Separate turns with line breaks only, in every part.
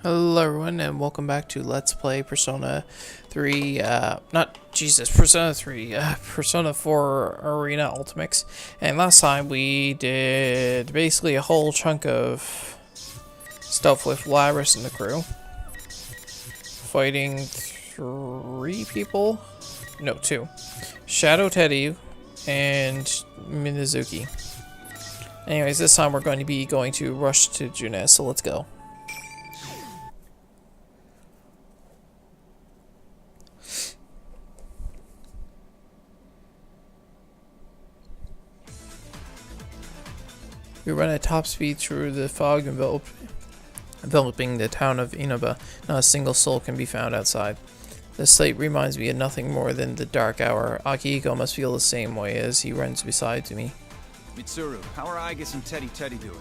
Hello everyone and welcome back to Let's Play Persona 3, Persona 3, Persona 4 Arena Ultimax. And last time we did basically a whole chunk of stuff with Labris and the crew. Fighting 3 people? No, 2. Shadow Teddy and Minazuki. Anyways, this time we're going to be going to rush to Junes, so let's go. We run at top speed through the fog enveloping the town of Inaba. Not a single soul can be found outside. The sight reminds me of nothing more than the dark hour. Akihiko must feel the same way as he runs beside me.
Mitsuru, how are Aigis and Teddy doing?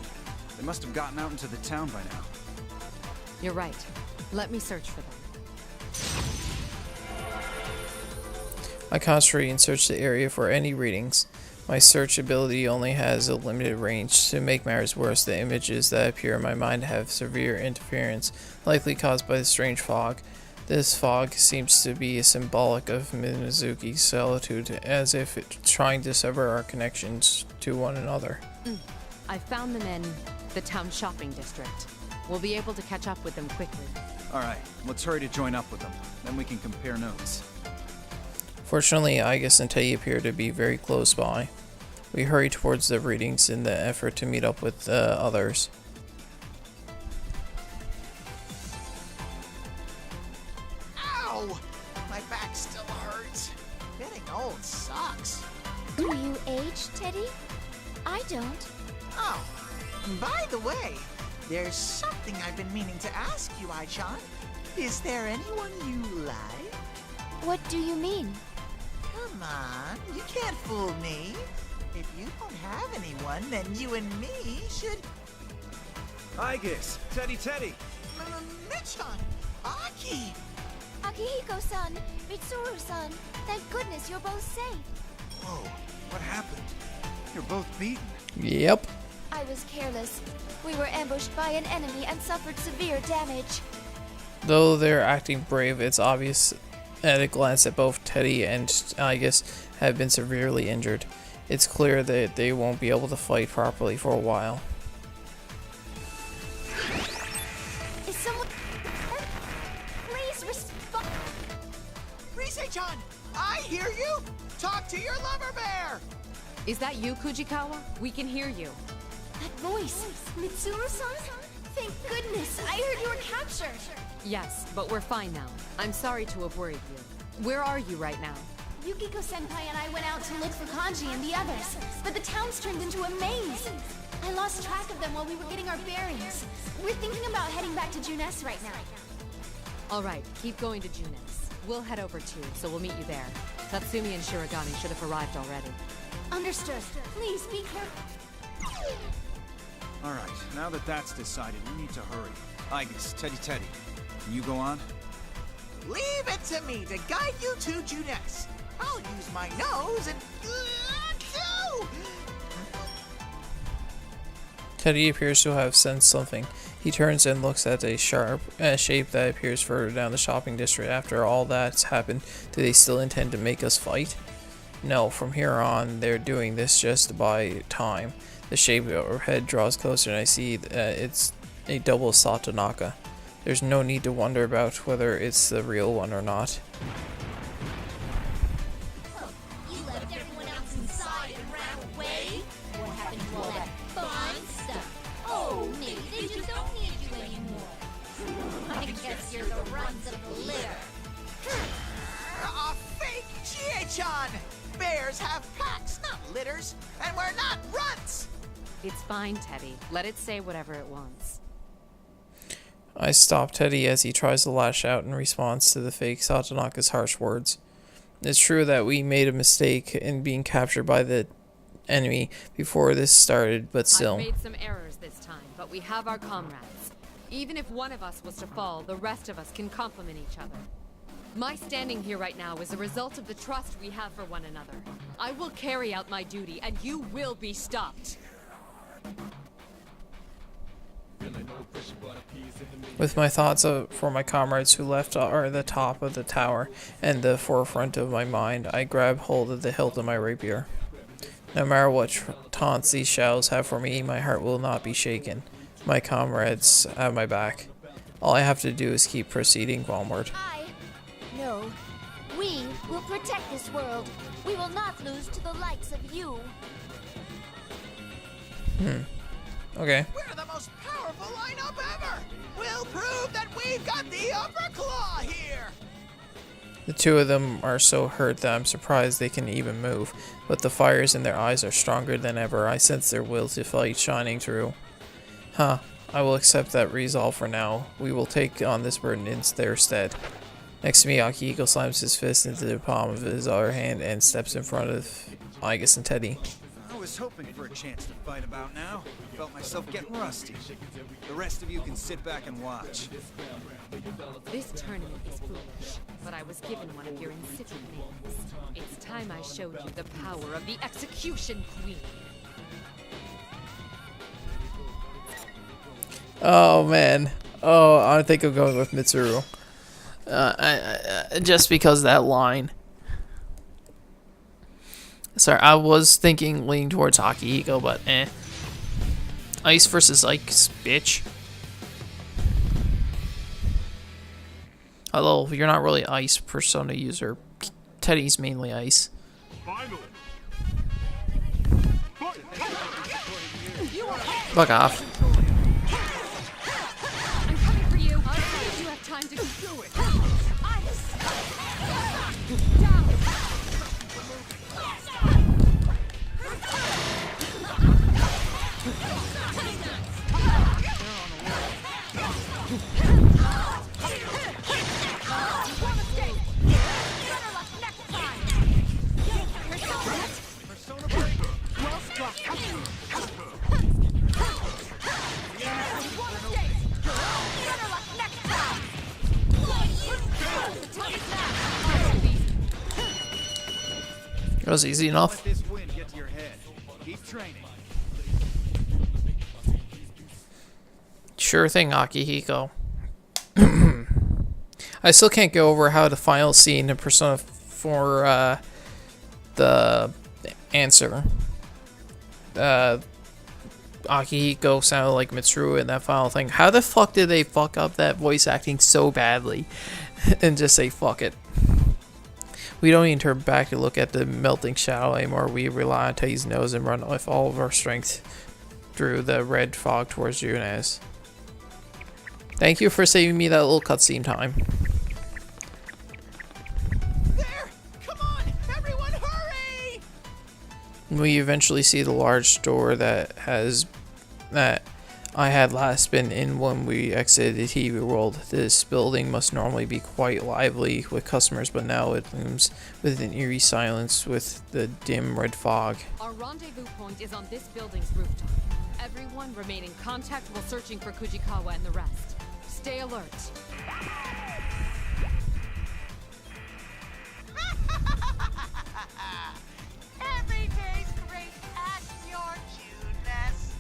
They must have gotten out into the town by now.
You're right. Let me search for them.
I concentrate and search the area for any readings. My search ability only has a limited range. To make matters worse, the images that appear in my mind have severe interference, likely caused by the strange fog. This fog seems to be symbolic of Minazuki's solitude, as if it's trying to sever our connections to one another.
I found them in the town shopping district. We'll be able to catch up with them quickly.
Alright, let's hurry to join up with them. Then we can compare notes.
Fortunately, Aigis and Tei appear to be very close by. We hurry towards the readings in the effort to meet up with others.
Ow! My back still hurts. Getting old sucks.
Do you age, Teddy? I don't.
Oh, by the way, there's something I've been meaning to ask you, Ai-chan. Is there anyone you like?
What do you mean?
Come on, you can't fool me. If you don't have anyone, then you and me should...
Aigis! Teddy!
Michan! Aki!
Akihiko-san, Mitsuru-san, thank goodness you're both safe.
Whoa, what happened? You're both beaten.
Yep.
I was careless. We were ambushed by an enemy and suffered severe damage.
Though they're acting brave, it's obvious at a glance that both Teddy and Aigis have been severely injured. It's clear that they won't be able to fight properly for a while.
Is someone... Please respond.
Rise-chan! I hear you! Talk to your lover bear!
Is that you, Kujikawa? We can hear you.
That voice. Mitsuru-san? Thank goodness. I heard you were captured.
Yes, but we're fine now. I'm sorry to have worried you. Where are you right now?
Yukiko-senpai and I went out to look for Kanji and the others, but the town's turned into a maze. I lost track of them while we were getting our bearings. We're thinking about heading back to Junes right now.
All right, keep going to Junes. We'll head over too, so we'll meet you there. Tatsumi and Shirogane should have arrived already.
Understood. Please be careful.
Alright, now that that's decided, we need to hurry. Aigis, Teddy, can you go on?
Leave it to me to guide you to Junes. I'll use my nose and...
Teddy appears to have sensed something. He turns and looks at a sharp shape that appears further down the shopping district. After all that's happened, do they still intend to make us fight? No, from here on, they're doing this just to buy time. The shape overhead draws closer and I see that it's a double Satonaka. There's no need to wonder about whether it's the real one or not.
You left everyone else inside and ran away? What happened to all that fun stuff? Oh, maybe they just don't need you anymore. I guess you're the runs of the litter.
A fake Chie-chan! Bears have packs, not litters, and we're not runts!
It's fine, Teddy. Let it say whatever it wants.
I stop Teddy as he tries to lash out in response to the fake Satonaka's harsh words. It's true that we made a mistake in being captured by the enemy before this started, but still.
I've made some errors this time, but we have our comrades. Even if one of us was to fall, the rest of us can complement each other. My standing here right now is a result of the trust we have for one another. I will carry out my duty, and you will be stopped.
Feeling no pressure, but a piece in the
With my thoughts for my comrades who left are the top of the tower and the forefront of my mind, I grab hold of the hilt of my rapier. No matter what taunts these shadows have for me, my heart will not be shaken. My comrades have my back. All I have to do is keep proceeding onward.
No. We will protect this world. We will not lose to the likes of you.
Okay.
We're the most powerful lineup ever! We'll prove that we've got the upper claw here!
The two of them are so hurt that I'm surprised they can even move, but the fires in their eyes are stronger than ever. I sense their will to fight shining through. Huh. I will accept that resolve for now. We will take on this burden in their stead. Next to me, Akihiko slams his fist into the palm of his other hand and steps in front of Igus and Teddy.
I was hoping for a chance to fight about now. Felt myself getting rusty. The rest of you can sit back and watch.
This tournament is foolish, but I was given one of your insipid names. It's time I showed you the power of the Execution Queen.
Oh man. Oh, I think I'm going with Mitsuru. Just because of that line. Sorry, I was thinking leaning towards Akihiko, but eh. Ice versus Ice, bitch. Although, you're not really Ice Persona user. Teddy's mainly Ice. Fuck off.
I'm coming for you. You have time to do it. Ice. Down.
That was easy enough.
Let this wind get to your head. Keep training.
Sure thing, Akihiko. I still can't go over how the final scene in Persona 4, the answer. Akihiko sounded like Mitsuru in that final thing. How the fuck did they fuck up that voice acting so badly and just say fuck it? We don't even turn back to look at the melting shadow anymore. We rely on Teddy's nose and run with all of our strength through the red fog towards Junez. Thank you for saving me that little cutscene time.
There! Come on! Everyone hurry!
We eventually see the large door that I had last been in when we exited the TV world. This building must normally be quite lively with customers, but now it looms with an eerie silence with the dim red fog.
Our rendezvous point is on this building's rooftop. Everyone remain in contact while searching for Kujikawa and the rest. Stay alert.
Every day's great at your cuteness.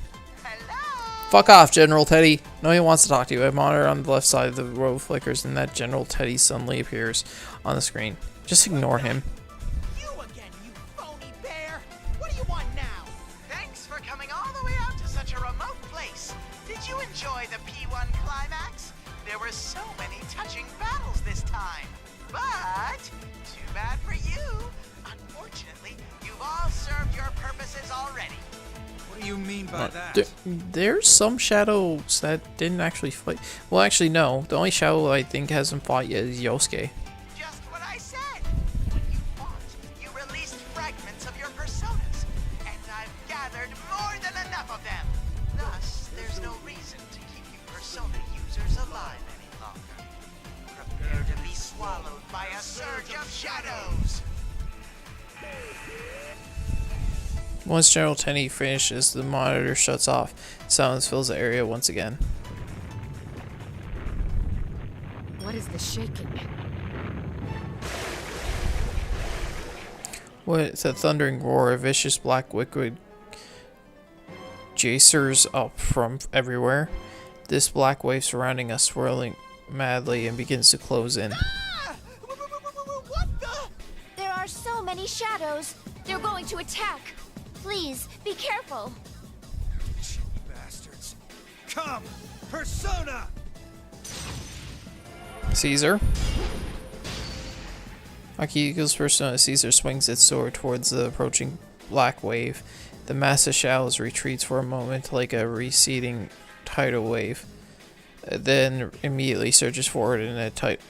Hello?
Fuck off, General Teddy. No one wants to talk to you. A monitor on the left side of the row flickers and that General Teddy suddenly appears on the screen. Just ignore him.
You again, you phony bear! What do you want now? Thanks for coming all the way out to such a remote place. Did you enjoy the P1 climax? There were so many touching battles this time. But, too bad for you. Unfortunately, you've all served your purposes already.
What do you mean by that?
There's some shadows that didn't actually fight. Well, actually, no. The only shadow I think hasn't fought yet is Yosuke.
Just what I said. When you fought, you released fragments of your personas, and I've gathered more than enough of them. Thus, there's no reason to keep you persona users alive any longer. Prepare to be swallowed by a surge of shadows.
Once General Teddy finishes, the monitor shuts off. Silence fills the area once again.
What is the shaking?
With a thundering roar, a vicious black liquid jacers up from everywhere. This black wave surrounding us swirling madly and begins to close in.
Ah! What the?
There are so many shadows. They're going to attack. Please, be careful.
Bastards. Come! Persona!
Caesar. Akihiko's persona Caesar swings its sword towards the approaching black wave. The mass of shadows retreats for a moment like a receding tidal wave, then immediately surges forward in a tight.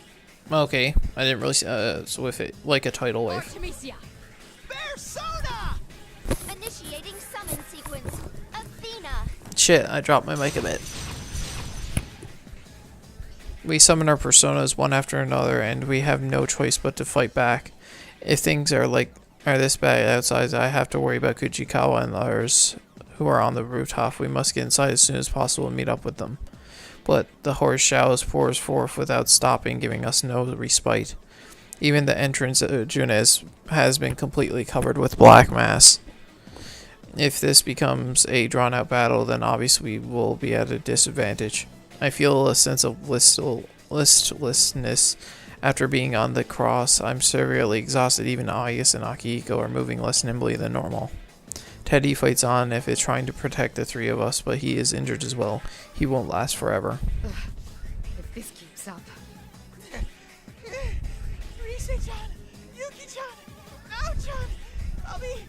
Okay, I didn't really with it like a tidal wave.
Artemisia!
Persona!
Initiating summon sequence. Athena.
Shit, I dropped my mic a bit. We summon our personas one after another, and we have no choice but to fight back. If things are this bad outside, I have to worry about Kuchikawa and others who are on the rooftop. We must get inside as soon as possible and meet up with them. But the horse shadows pours forth without stopping, giving us no respite. Even the entrance of Junes has been completely covered with black mass. If this becomes a drawn-out battle, then obviously we will be at a disadvantage. I feel a sense of listlessness after being on the cross. I'm severely exhausted. Even Ayas and Akihiko are moving less nimbly than normal. Teddy fights on if it's trying to protect the three of us, but he is injured as well. He won't last forever.
If this keeps up.
Rise-chan! Yuki-chan! Nao-chan! I'll be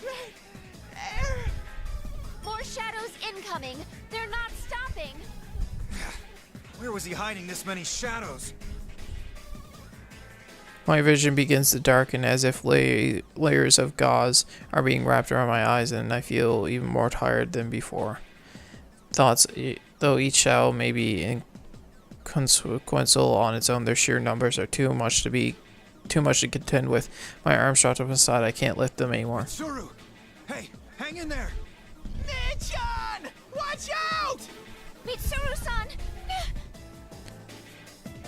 right there!
More shadows incoming. They're not stopping.
Where was he hiding this many shadows?
My vision begins to darken as if layers of gauze are being wrapped around my eyes, and I feel even more tired than before. Thoughts, though each shadow may be inconsequential on its own, their sheer numbers are too much to contend with. My arms shot up inside. I can't lift them anymore.
Tsuru! Hey, hang in there!
Nin-chan! Watch out!
Mitsuru-san!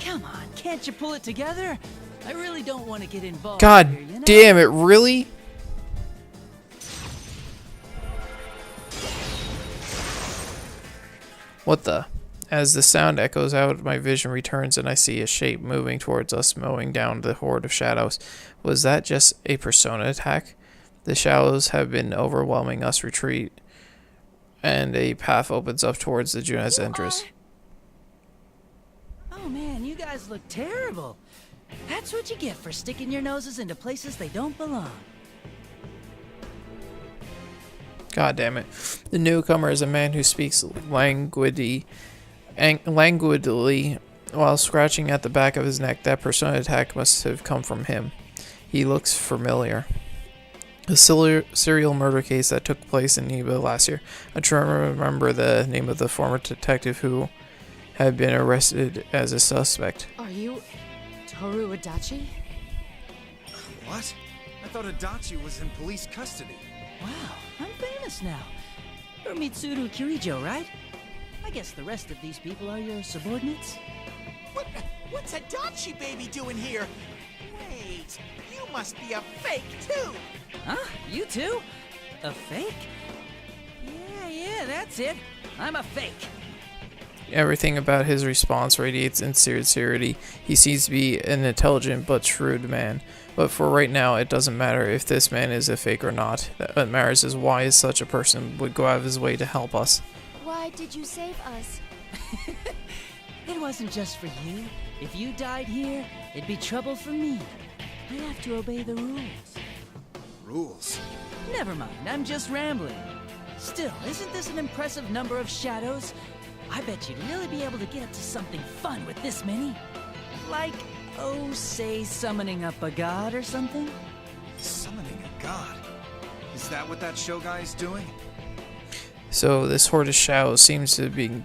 Come on, can't you pull it together? I really don't want to get involved
God
here, you know?
damn it, really? What the? As the sound echoes out, my vision returns and I see a shape moving towards us, mowing down the horde of shadows. Was that just a persona attack? The shadows have been overwhelming us. Retreat, and a path opens up towards the Junes entrance.
Oh man, you guys look terrible. That's what you get for sticking your noses into places they don't belong.
God damn it. The newcomer is a man who speaks languidly while scratching at the back of his neck. That persona attack must have come from him. He looks familiar. A serial murder case that took place in Niba last year. I try to remember the name of the former detective who had been arrested as a suspect.
Are you Toru Adachi?
What? I thought Adachi was in police custody.
Wow, I'm famous now. You're Mitsuru Kirijo, right? I guess the rest of these people are your subordinates?
What's Adachi baby doing here? Wait, you must be a fake too!
Huh? You too? A fake? Yeah, that's it. I'm a fake.
Everything about his response radiates insincerity. He seems to be an intelligent but shrewd man. But for right now, it doesn't matter if this man is a fake or not. What matters is why such a person would go out of his way to help us.
Why did you save us?
It wasn't just for you. If you died here, it'd be trouble for me. I have to obey the rules.
Rules?
Never mind, I'm just rambling. Still, isn't this an impressive number of shadows? I bet you'd really be able to get up to something fun with this many. Like, oh, say summoning up a god or something?
Summoning a god? Is that what that show guy is doing?
So this horde of shadows seems to be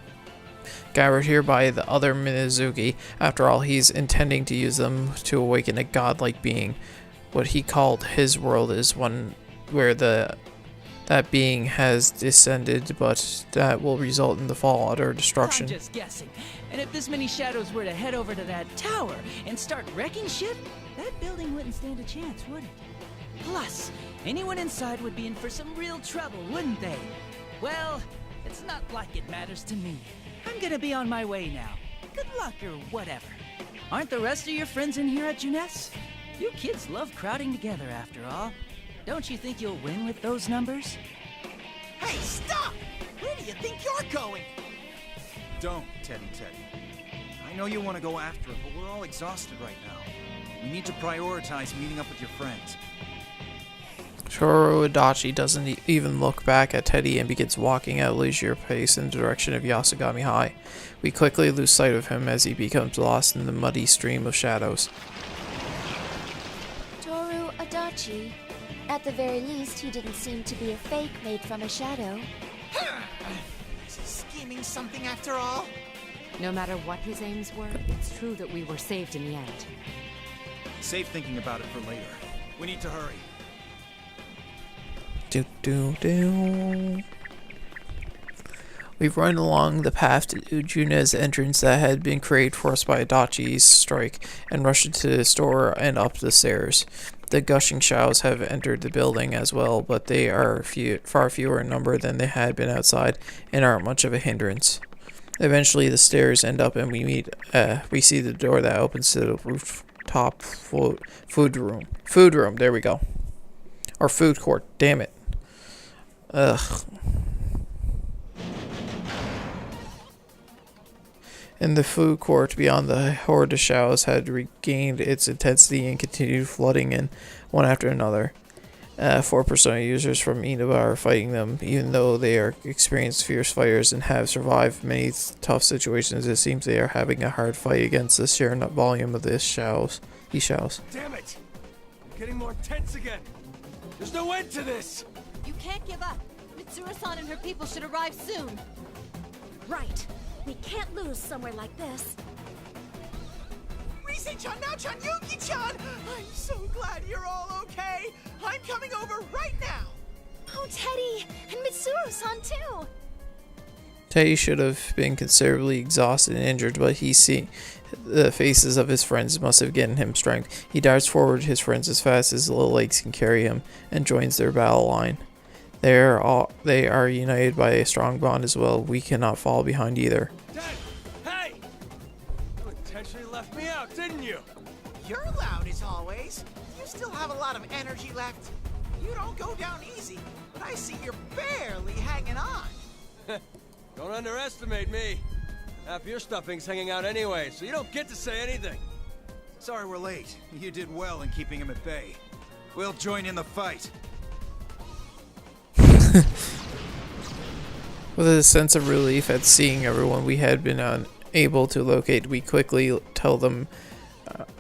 gathered here by the other Minazuki. After all, he's intending to use them to awaken a godlike being. What he called his world is one where that being has descended, but that will result in the fall, utter destruction.
I'm just guessing. And if this many shadows were to head over to that tower and start wrecking shit, that building wouldn't stand a chance, would it? Plus, anyone inside would be in for some real trouble, wouldn't they? Well, it's not like it matters to me. I'm gonna be on my way now. Good luck or whatever. Aren't the rest of your friends in here at Juness? You kids love crowding together after all. Don't you think you'll win with those numbers?
Hey, stop! Where do you think you're going?
Don't, Teddy. I know you want to go after it, but we're all exhausted right now. We need to prioritize meeting up with your friends.
Toru Adachi doesn't even look back at Teddy and begins walking at a leisure pace in the direction of Yasugami High. We quickly lose sight of him as he becomes lost in the muddy stream of shadows.
Toru Adachi. At the very least, he didn't seem to be a fake made from a shadow.
Is he scheming something after all?
No matter what his aims were, it's true that we were saved in the end.
Save thinking about it for later. We need to hurry. We've run along the path to June's entrance that had been created for us by Adachi's strike and rushed into the store and up the stairs. The gushing shadows have entered the building as well, but they are far fewer in number than they had been outside and aren't much of a hindrance. Eventually the stairs end up and we see the door that opens to the rooftop food room. Food room, there we go. Or food court, damn it. Ugh. In the food court beyond the horde of shadows had regained its intensity and continued flooding in one after another. 4 Persona users from Inaba are fighting them. Even though they are experienced fierce fighters and have survived many tough situations, it seems they are having a hard fight against the sheer volume of these shadows.
Damn it! I'm getting more tense again. There's no end to this!
You can't give up. Mitsuru-san and her people should arrive soon.
Right. We can't lose somewhere like this.
Rise-chan, Now-chan, Yuki-chan! I'm so glad you're all okay! I'm coming over right now!
Oh, Teddy! And Mitsuru-san, too!
Teddy should have been considerably exhausted and injured, but the faces of his friends must have given him strength. He darts forward his friends as fast as his little legs can carry him and joins their battle line. They are united by a strong bond as well. We cannot fall behind either.
Dad! Hey! You intentionally left me out, didn't you?
You're loud as always. You still have a lot of energy left. You don't go down easy, but I see you're barely hanging on.
Don't underestimate me. Half your stuffing's hanging out anyway, so you don't get to say anything.
Sorry we're late. You did well in keeping him at bay. We'll join in the fight.
With a sense of relief at seeing everyone we had been unable to locate, we quickly tell them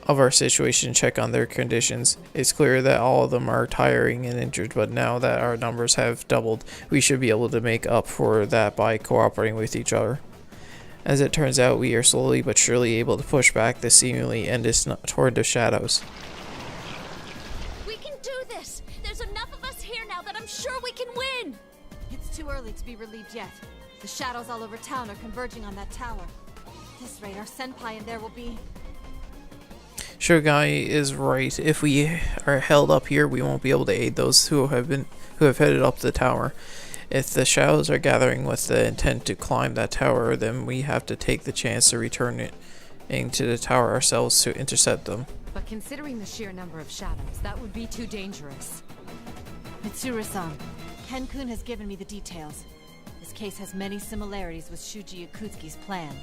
of our situation and check on their conditions. It's clear that all of them are tiring and injured, but now that our numbers have doubled, we should be able to make up for that by cooperating with each other. As it turns out, we are slowly but surely able to push back the seemingly endless toward the shadows.
We can do this! There's enough of us here now that I'm sure we can win!
It's too early to be relieved yet. The shadows all over town are converging on that tower. At this rate, our senpai in there will be...
Shogai is right. If we are held up here, we won't be able to aid those who have headed up the tower. If the shadows are gathering with the intent to climb that tower, then we have to take the chance to return it into the tower ourselves to intercept them.
But considering the sheer number of shadows, that would be too dangerous.
Mitsuru-san, Ken-kun has given me the details. This case has many similarities with Shuji Yakutsuki's plan.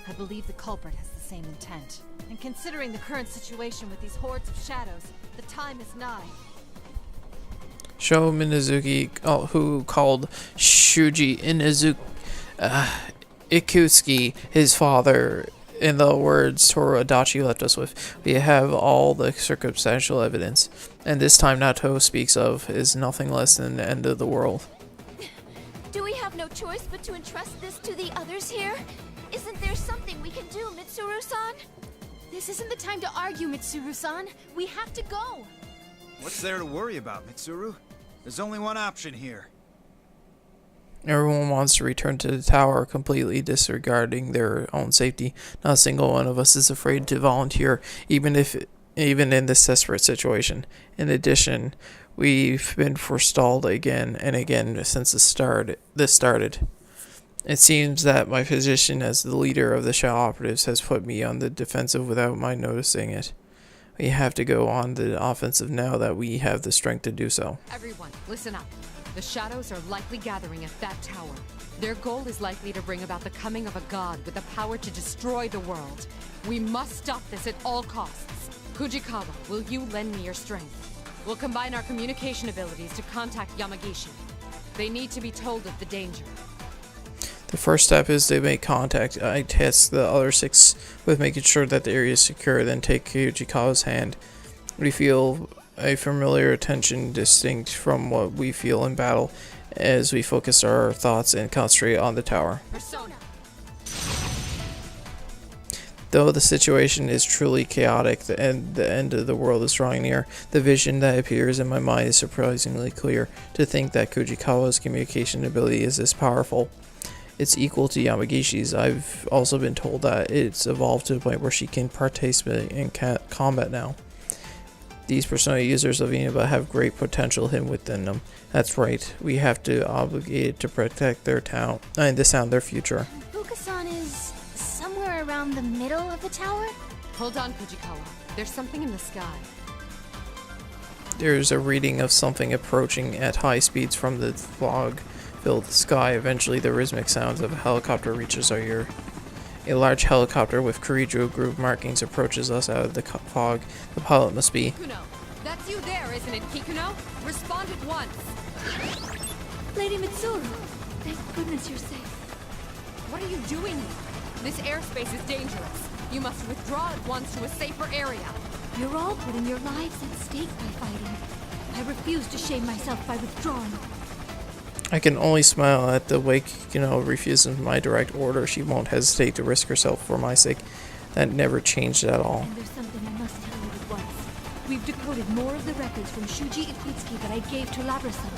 I believe the culprit has the same intent. And considering the current situation with these hordes of shadows, the time is nigh.
Sho Minazuki, who called Shuji Ikutsuki his father, in the words Toru Adachi left us with, we have all the circumstantial evidence, and this time Nato speaks of is nothing less than the end of the world.
Do we have no choice but to entrust this to the others here? Isn't there something we can do, Mitsuru-san? This isn't the time to argue, Mitsuru-san. We have to go.
What's there to worry about, Mitsuru? There's only one option here.
Everyone wants to return to the tower, completely disregarding their own safety. Not a single one of us is afraid to volunteer, even in this desperate situation. In addition, we've been forestalled again and again since this started.
It seems that my position as the leader of the Shadow Operatives has put me on the defensive without my noticing it. We have to go on the offensive now that we have the strength to do so.
Everyone, listen up. The shadows are likely gathering at that tower. Their goal is likely to bring about the coming of a god with the power to destroy the world. We must stop this at all costs. Fujikawa, will you lend me your strength? We'll combine our communication abilities to contact Yamagishi. They need to be told of the danger.
The first step is to make contact. I test the other 6 with making sure that the area is secure, then take Fujikawa's hand. We feel a familiar tension distinct from what we feel in battle as we focus our thoughts and concentrate on the tower.
Persona.
Though the situation is truly chaotic and the end of the world is drawing near, the vision that appears in my mind is surprisingly clear. To think that Fujikawa's communication ability is this powerful. It's equal to Yamagishi's. I've also been told that it's evolved to the point where she can participate in combat now. These persona users of Inaba have great potential hidden within them. That's right, we have to obligate to protect their town and this town, their future.
Fukasan is somewhere around the middle of the tower?
Hold on, Fujikawa. There's something in the sky.
There's a reading of something approaching at high speeds from the fog-filled sky. Eventually, the rhythmic sounds of a helicopter reaches our ear. A large helicopter with Kurijo group markings approaches us out of the fog. The pilot must be...
Kikuno, that's you there, isn't it, Kikuno? Respond at once.
Lady Mitsuru, thank goodness you're safe.
What are you doing here? This airspace is dangerous. You must withdraw at once to a safer area.
You're all putting your lives at stake by fighting. I refuse to shame myself by withdrawing.
I can only smile at the way Kikuno refuses my direct order. She won't hesitate to risk herself for my sake. That never changed at all.
And there's something I must tell you at once. We've decoded more of the records from Shuji Ikutsuki that I gave to Labrasan.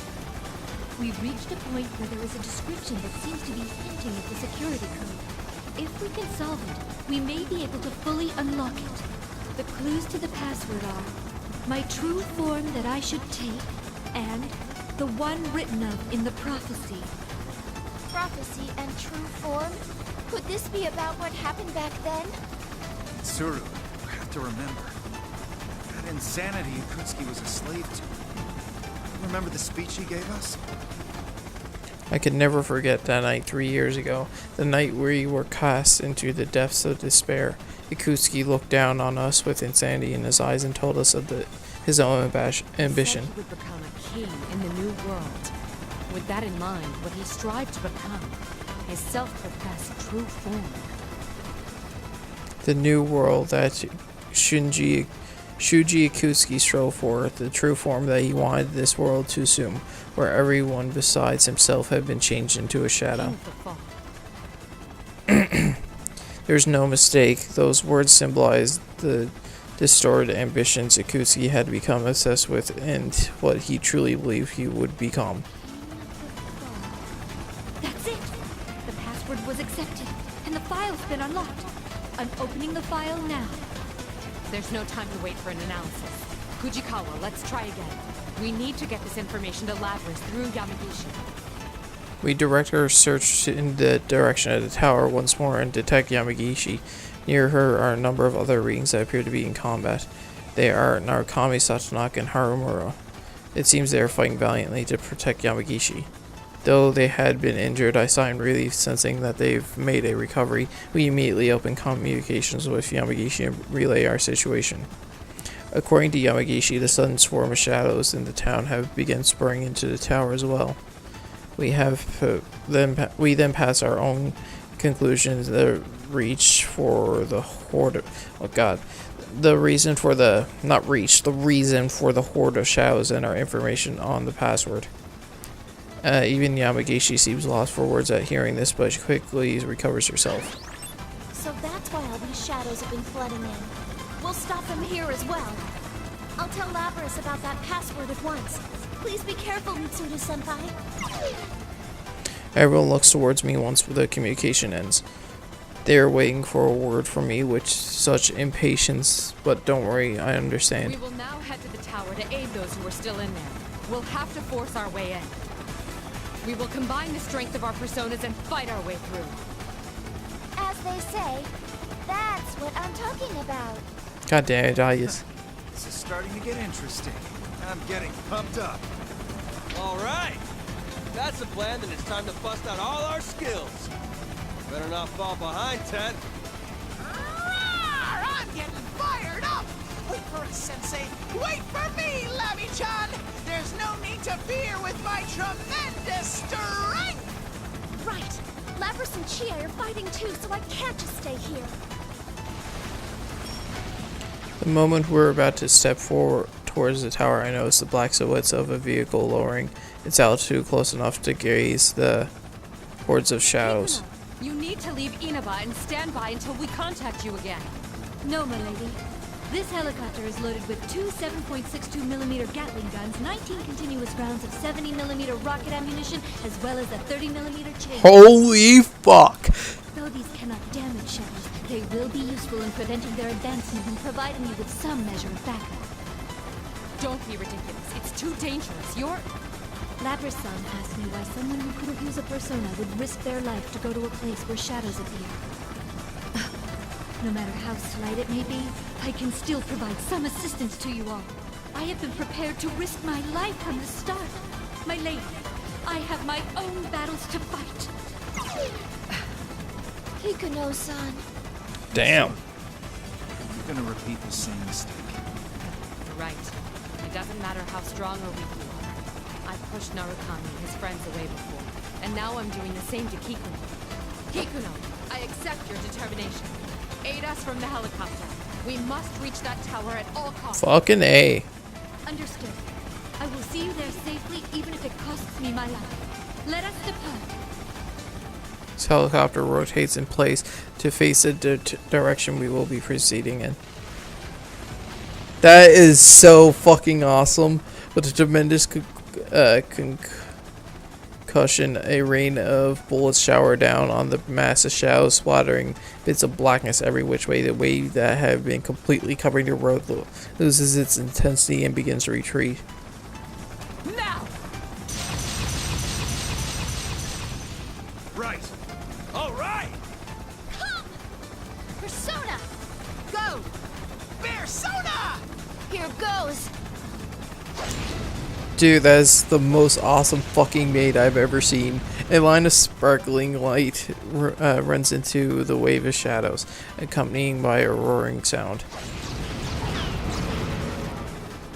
We've reached a point where there is a description that seems to be hinting at the security code. If we can solve it, we may be able to fully unlock it. The clues to the password are my true form that I should take, and the one written of in the prophecy.
Prophecy and true form? Could this be about what happened back then?
Tsuru, you have to remember. That insanity Ikutsuki was a slave to. Remember the speech he gave us?
I could never forget that night 3 years ago, the night we were cast into the depths of despair. Ikutsuki looked down on us with insanity in his eyes and told us of his own ambition.
He would become a king in the new world. With that in mind, what he strived to become, his self-professed true form.
The new world that Shuji Ikutsuki strove for, the true form that he wanted this world to assume, where everyone besides himself had been changed into a shadow. There's no mistake, those words symbolize the distorted ambitions Ikutsuki had become obsessed with and what he truly believed he would become.
That's it! The password was accepted, and the file's been unlocked. I'm opening the file now.
There's no time to wait for an analysis. Fujikawa, let's try again. We need to get this information to Labras through Yamagishi.
We direct our search in the direction of the tower once more and detect Yamagishi. Near her are a number of other readings that appear to be in combat. They are Narukami, Satonaka, and Harumura. It seems they are fighting valiantly to protect Yamagishi. Though they had been injured, I signed relief, sensing that they've made a recovery. We immediately opened communications with Yamagishi and relay our situation. According to Yamagishi, the sudden swarm of shadows in the town have begun spurring into the tower as well. We then pass our own conclusions. The reason for the horde of shadows and our information on the password. Even Yamagishi seems lost for words at hearing this, but she quickly recovers herself.
So that's why all these shadows have been flooding in. We'll stop them here as well. I'll tell Labras about that password at once. Please be careful, Mitsuru-senpai.
Everyone looks towards me once the communication ends. They are waiting for a word from me with such impatience, but don't worry, I understand.
We will now head to the tower to aid those who are still in there. We'll have to force our way in. We will combine the strength of our personas and fight our way through.
As they say, that's what I'm talking about.
God damn it, Darius.
This is starting to get interesting. I'm getting pumped up.
All right. If that's the plan, then it's time to bust out all our skills. Better not fall behind, Ted.
Roar! I'm getting fired up! Wait for it, Sensei! Wait for me, Labby-chan! There's no need to fear with my tremendous strength!
Right. Lapras and Chia are fighting too, so I can't just stay here.
The moment we're about to step forward towards the tower, I notice the black silhouettes of a vehicle lowering its altitude close enough to gaze the hordes of shadows.
You need to leave Inaba and stand by until we contact you again.
No, my lady. This helicopter is loaded with two 7.62mm Gatling guns, 19 continuous rounds of 70mm rocket ammunition, as well as a 30mm chain.
Holy fuck!
Though these cannot damage shadows, they will be useful in preventing their advancement and providing you with some measure of backup.
Don't be ridiculous. It's too dangerous. You're...
Lapras-san asked me why someone who couldn't use a persona would risk their life to go to a place where shadows appear. No matter how slight it may be, I can still provide some assistance to you all. I have been prepared to risk my life from the start. My lady, I have my own battles to fight.
Hikuno-san.
Damn.
You're gonna repeat the same mistake.
right. It doesn't matter how strong or weak you are. I've pushed Narukami and his friends away before, and now I'm doing the same to Kikuno. Kikuno, I accept your determination. Aid us from the helicopter. We must reach that tower at all costs.
Fucking A.
Understood. I will see you there safely, even if it costs me my life. Let us depart.
This helicopter rotates in place to face the direction we will be proceeding in. That is so fucking awesome. With a tremendous concussion, a rain of bullets shower down on the massive shadows, splattering bits of blackness every which way. The wave that had been completely covering the road loses its intensity and begins to retreat.
Now!
Right.
All right!
Come! Persona!
Go!
Persona!
Here goes!
Dude, that is the most awesome fucking maid I've ever seen. A line of sparkling light runs into the wave of shadows, accompanied by a roaring sound.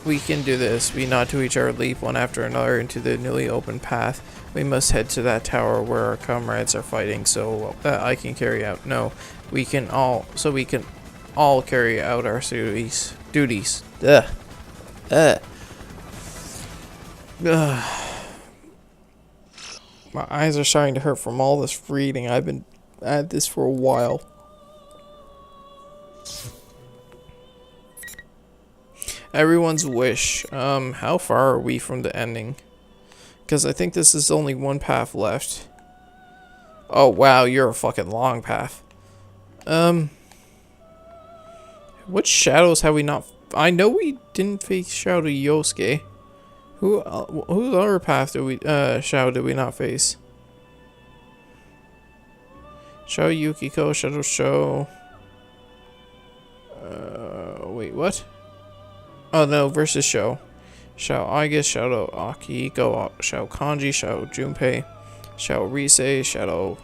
We can do this. We nod to each other, leap one after another into the newly opened path. We must head to that tower where our comrades are fighting, so that I can carry out. No, we can all carry out our duties. Ugh. My eyes are starting to hurt from all this reading. I've been at this for a while. Everyone's wish. How far are we from the ending? Because I think this is only one path left. Oh wow, you're a fucking long path. What shadows have we not? I know we didn't face Shadow Yosuke. Whose other path did we Shadow did we not face? Shadow Yukiko, Shadow Sho. Wait, what? Oh no, versus Sho. Shadow Aigis, Shadow Akihiko, Shadow Kanji, Shadow Junpei, Shadow Rise, Shadow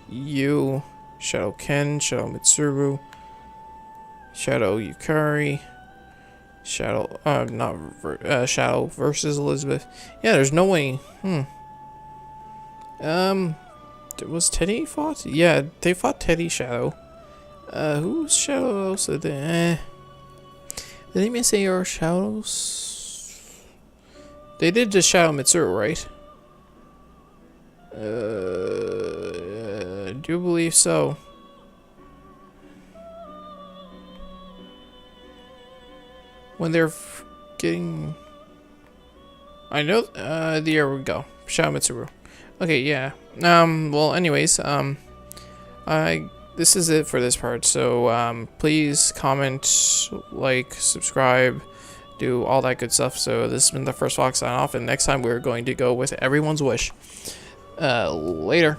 Yu, Shadow Ken, Shadow Mitsuru, Shadow Yukari. Shadow versus Elizabeth. Yeah, there's no way. Was Teddy fought? Yeah, they fought Teddy Shadow. Who's Shadow else did they? Did they even say our shadows? They did just Shadow Mitsuru, right? Do you believe so? When they're getting... I know... there we go. Shadow Mitsuru. Okay, yeah. Well, anyways, this is it for this part. So, please comment, like, subscribe, do all that good stuff. So this has been the First Fox sign off, and next time we're going to go with everyone's wish. Later.